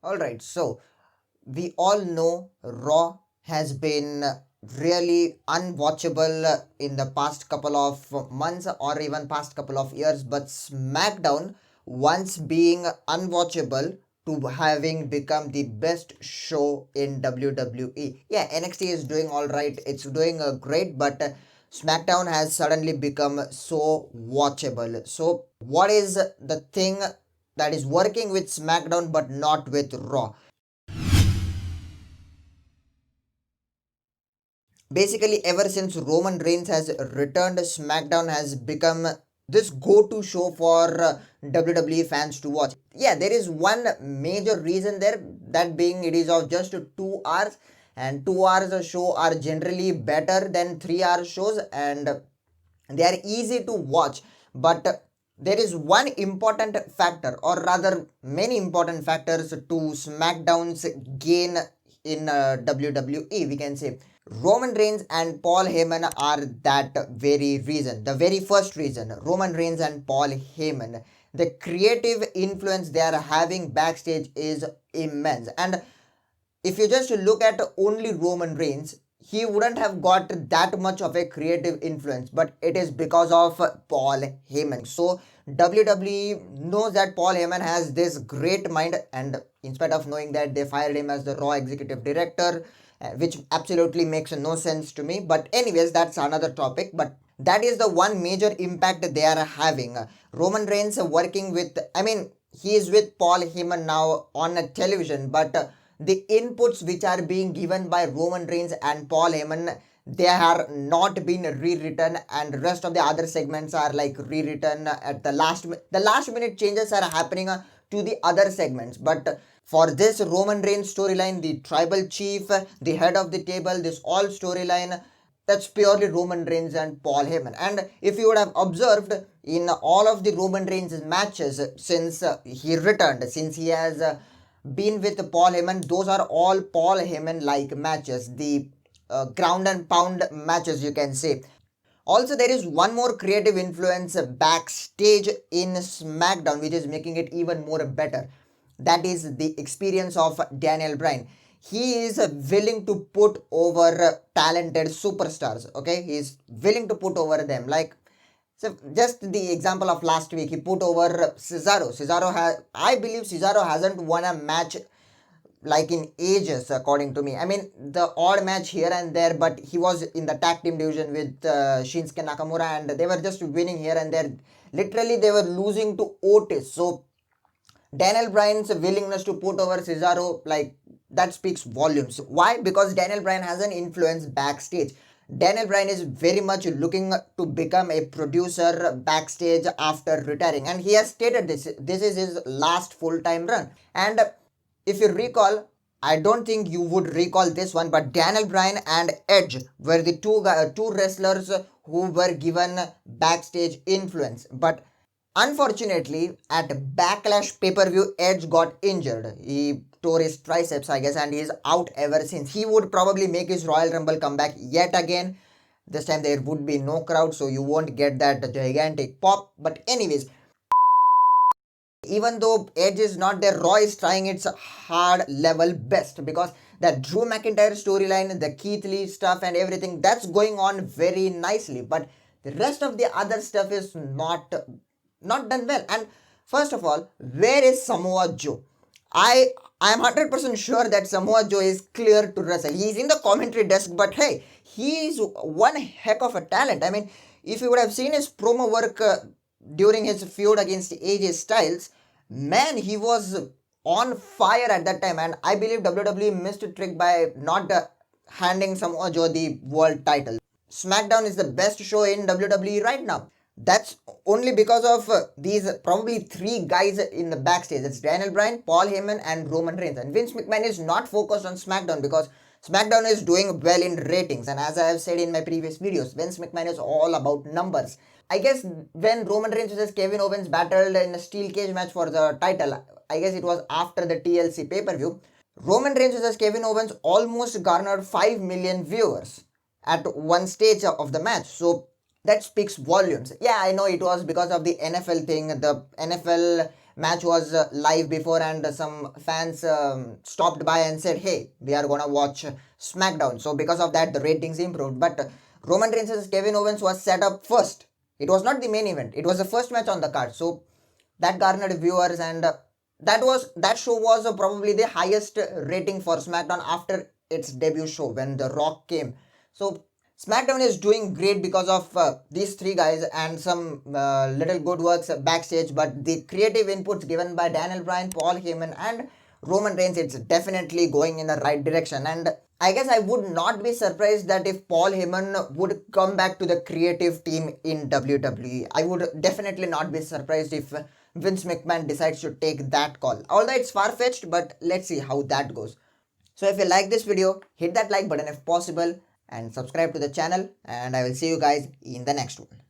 Alright, so we all know Raw has been really unwatchable in the past couple of months or even past couple of years, but SmackDown, once being unwatchable to having become the best show in WWE. Yeah, NXT is doing alright, it's doing great, but SmackDown has suddenly become so watchable. So, what is the thing that is working with SmackDown but not with Raw? Basically, ever since Roman Reigns has returned, SmackDown has become this go-to show for WWE fans to watch. Yeah, there is one major reason there, that being it is of just 2 hours, and 2 hours a show are generally better than 3 hour shows, and they are easy to watch. But there is one important factor, or rather many important factors to SmackDown's gain in WWE, we can say. Roman Reigns and Paul Heyman are that very reason. The very first reason, Roman Reigns and Paul Heyman, the creative influence they are having backstage is immense. And if you just look at only Roman Reigns, he wouldn't have got that much of a creative influence, but it is because of Paul Heyman. So WWE knows that Paul Heyman has this great mind, and in spite of knowing that, they fired him as the Raw executive director, which absolutely makes no sense to me. But anyways, that's another topic. But that is the one major impact they are having. Roman Reigns working with, I mean, he is with Paul Heyman now on a television, but the inputs which are being given by Roman Reigns and Paul Heyman, they are not been rewritten, and rest of the other segments are like rewritten at the last minute changes are happening to the other segments. But for this Roman Reigns storyline, the tribal chief, the head of the table, this all storyline, that's purely Roman Reigns and Paul Heyman. And if you would have observed in all of the Roman Reigns matches since he returned, since he has been with Paul Heyman, those are all Paul Heyman like matches, the ground and pound matches, you can say. Also, there is one more creative influence backstage in SmackDown, which is making it even more better. That is the experience of Daniel Bryan. He is willing to put over talented superstars. Okay, he is willing to put over them. Like, so just the example of last week, he put over Cesaro. I believe Cesaro hasn't won a match like in ages, according to me. I mean, the odd match here and there, but he was in the tag team division with Shinsuke Nakamura, and they were just winning here and there. Literally, they were losing to Otis. So Daniel Bryan's willingness to put over Cesaro, like, that speaks volumes. Why? Because Daniel Bryan has an influence backstage. Daniel Bryan is very much looking to become a producer backstage after retiring, and he has stated this is his last full-time run. And if you recall, I don't think you would recall this one, but Daniel Bryan and Edge were the two wrestlers who were given backstage influence. But unfortunately, at Backlash pay-per-view, Edge got injured. He tore his triceps, I guess, and he is out ever since. He would probably make his Royal Rumble comeback yet again. This time there would be no crowd, so you won't get that gigantic pop. But anyways, even though Edge is not there, Raw is trying its hard level best, because that Drew McIntyre storyline, the Keith Lee stuff and everything, that's going on very nicely. But the rest of the other stuff is not done well. And first of all, where is Samoa Joe? I am 100% sure that Samoa Joe is clear to wrestle. He's in the commentary desk, but hey, he is one heck of a talent. I mean, if you would have seen his promo work during his feud against AJ Styles, man, he was on fire at that time. And I believe WWE missed a trick by not handing Samoa Joe the world title. SmackDown is the best show in WWE right now. That's only because of these probably three guys in the backstage. It's Daniel Bryan, Paul Heyman, and Roman Reigns. And Vince McMahon is not focused on SmackDown because SmackDown is doing well in ratings. And as I have said in my previous videos, Vince McMahon is all about numbers. I guess when Roman Reigns versus Kevin Owens battled in a steel cage match for the title, I guess it was after the TLC pay-per-view, Roman Reigns versus Kevin Owens almost garnered 5 million viewers at one stage of the match. So that speaks volumes. Yeah, I know it was because of the NFL thing. The NFL match was live before, and some fans stopped by and said, hey, we are gonna watch SmackDown. So because of that, the ratings improved. But Roman Reigns and Kevin Owens was set up first. It was not the main event. It was the first match on the card. So that garnered viewers, and that show was probably the highest rating for SmackDown after its debut show when The Rock came. So SmackDown is doing great because of these three guys and some little good works backstage, but the creative inputs given by Daniel Bryan, Paul Heyman, and Roman Reigns, it's definitely going in the right direction. And I guess I would not be surprised that if Paul Heyman would come back to the creative team in WWE. I would definitely not be surprised if Vince McMahon decides to take that call. Although it's far-fetched, but let's see how that goes. So if you like this video, hit that like button if possible and subscribe to the channel, and I will see you guys in the next one.